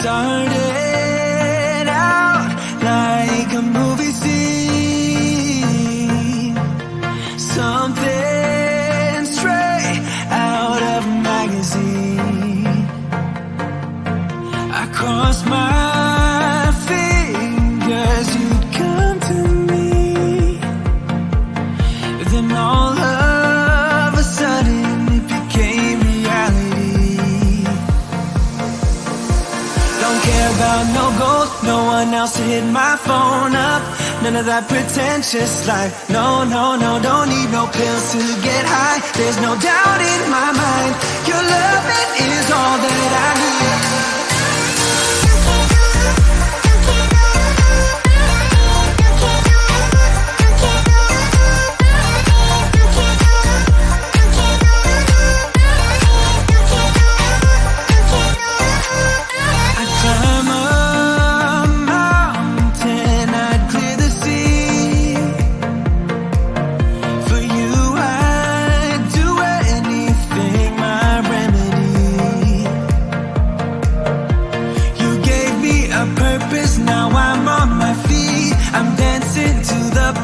started out like a movie scene, something straight out of a magazine. I crossed my fingers you'd come to me, then all of a sudden it became reality. Don't care about no gold, no one else to hit my phone up. None of that pretentious life. No, no, no, don't need no pills to get high. There's no doubt in my mind, your loving is all that I need.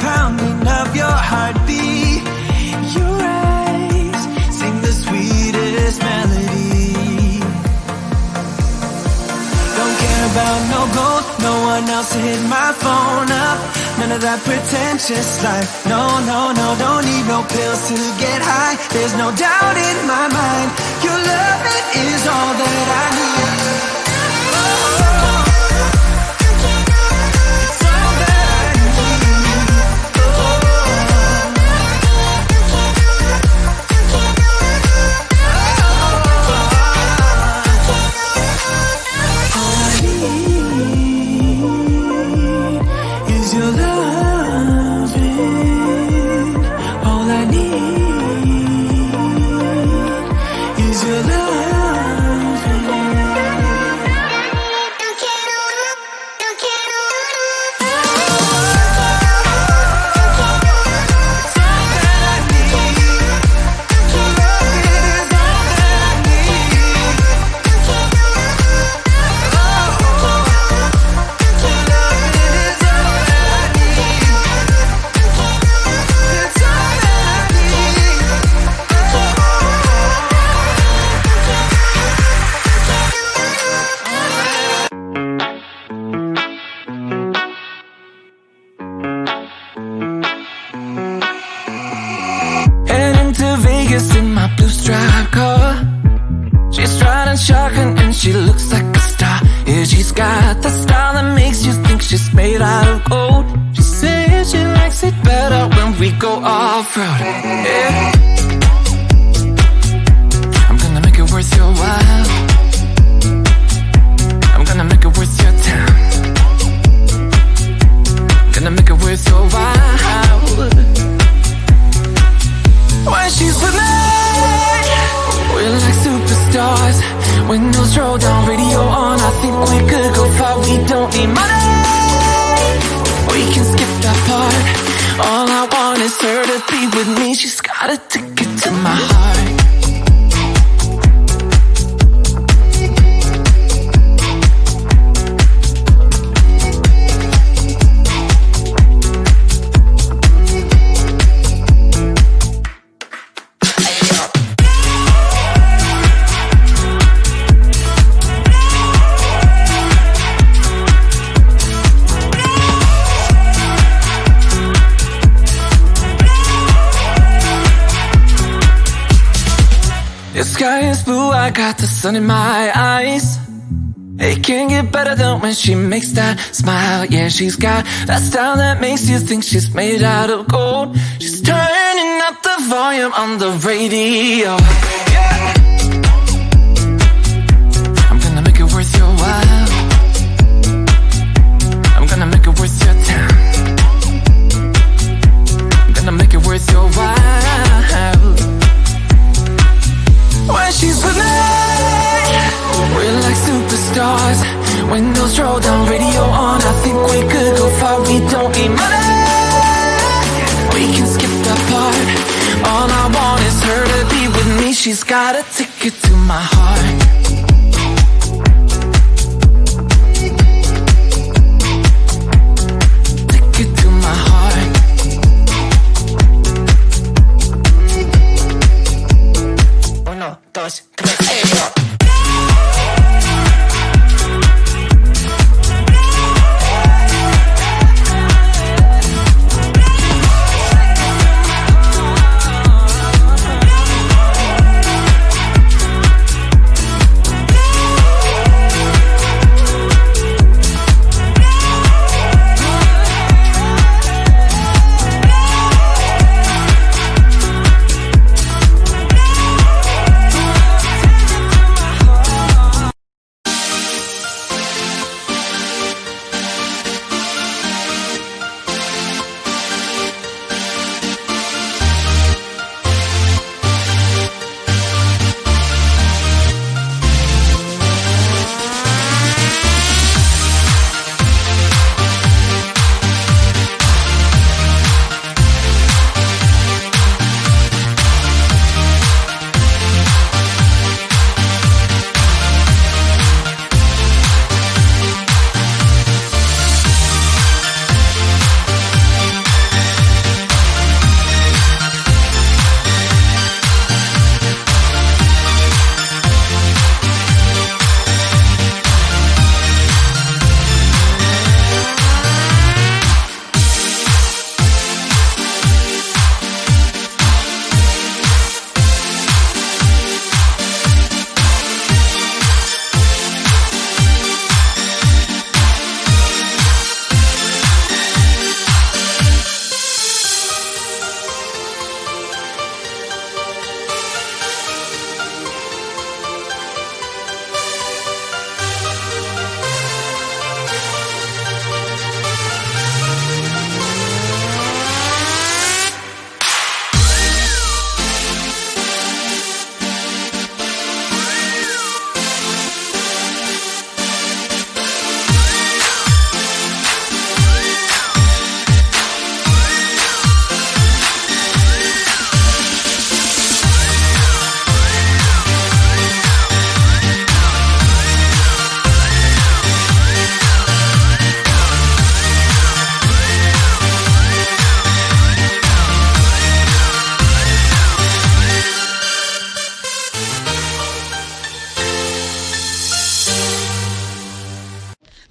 Pounding of your heartbeat, your eyes sing the sweetest melody. Don't care about no gold, no one else to hit my phone up. None of that pretentious life. No, no, no, don't need no pills to get high. There's no doubt in my mind, your loving is all that I need. In my blue striped car, she's riding shotgun and she looks like a star. Yeah, she's got the style that makes you think she's made out of gold. She says she likes it better when we go off-road. Yeah. I'm gonna make it worth your while. I'm gonna make it worth your time. Gonna make it worth your while. When she's with me, we're like superstars. Windows roll down, radio on. I think we could go far. We don't need money, we can skip that part. All I want is her to be with me. She's got a ticket to my heart. The sky is blue, I got the sun in my eyes. It can't get better than when she makes that smile. Yeah, she's got that style that makes you think she's made out of gold. She's turning up the volume on the radio. Yeah. I'm gonna make it worth your while. I'm gonna make it worth your time. I'm gonna make it worth your while. When she's with me, we're like superstars. Windows roll down, radio on. I think we could go far. We don't need money, we can skip that part. All I want is her to be with me. She's got a ticket to my heart.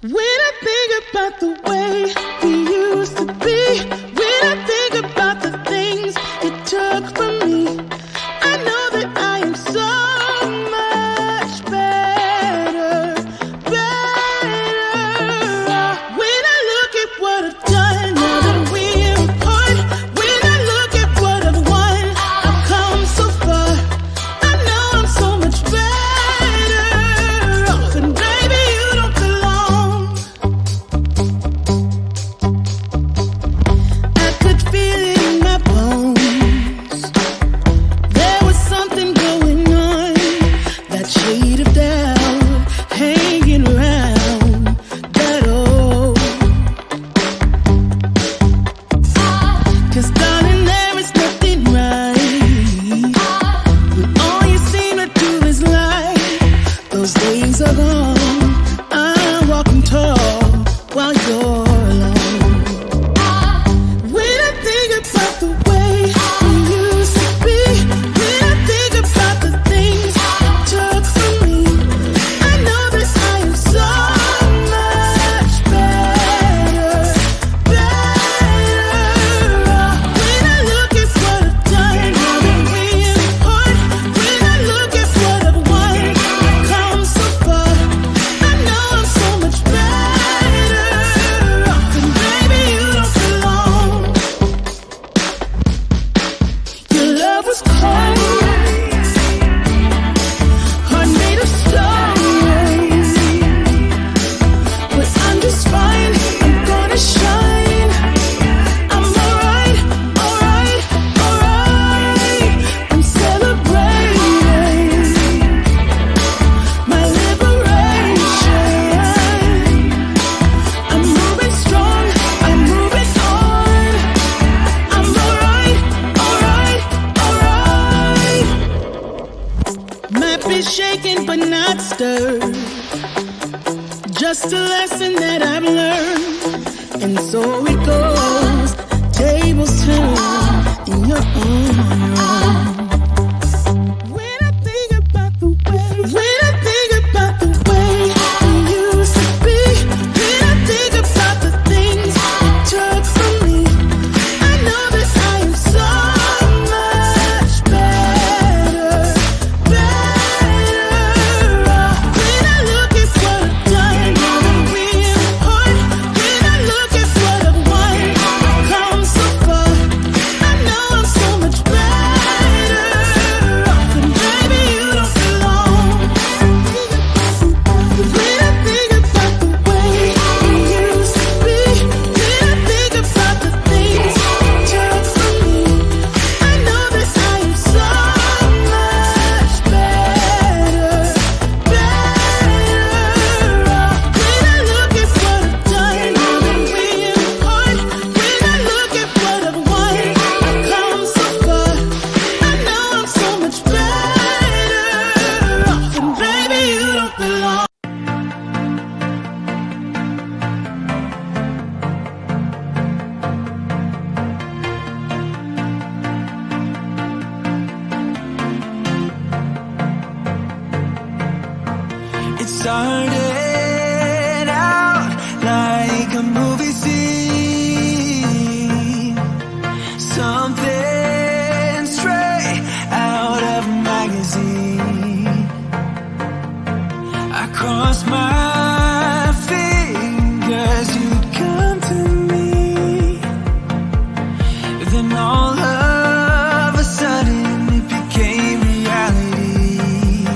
When I think about the way we used to be, when I think about the things you took from me, I know that I am so much better, better. When I look at what I've done, now that we're apart, when I look at what I've won, I've come so far. I know I'm so much better off, and baby, you don't belong. I could feel it in my bones. There was something going on, that shade of doubt hanging around that old. 'Cause darling, there is nothing right when all you seem to do is lie. Those days are gone. I'm walking tall while you're alone. When I think about the way we used to be, when I think about the things you took from me, I know that I am so much better, better. When I look at what I've done, now that we're apart, when I look at what I've won, I've come so far. I know I'm so much better off, and baby, you don't belong. Your love was cold, heart made of stone, but I'm just fine. I'm gonna shine. I'm alright, alright, alright. I'm celebrating my liberation. I'm moving strong, I'm moving on. I'm alright, alright, alright. Might be shaken but not stirred. Just a lesson that I've learned. And so it goes. Tables turn and you're on your own. When I think about the way, when I think about the way we used to be, when I think about the things you took from me, I know that I am so much better, better. When I look at what I've done, now that we're apart, when I look at what I've won, I've come so far. I know I'm so much better off, and baby, you don't belong. When I think about the way we used to be, when I think about the things you took from me, I know that I am so much better, better off. When I look at what I've done, now that we're apart, when I look at what I've won, I've come so far. I know I'm so much better off, and baby, you don't belong. It started out like a movie scene, something straight out of a magazine. I crossed my fingers you'd come to me, then all of a sudden it became reality.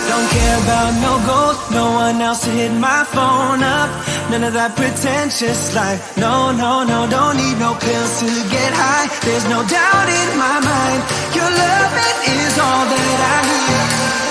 Don't care about no gold, no one else to hit my phone up. None of that pretentious life. No, no, no, don't need no pills to get high. There's no doubt in my mind, your love, it is all that I need.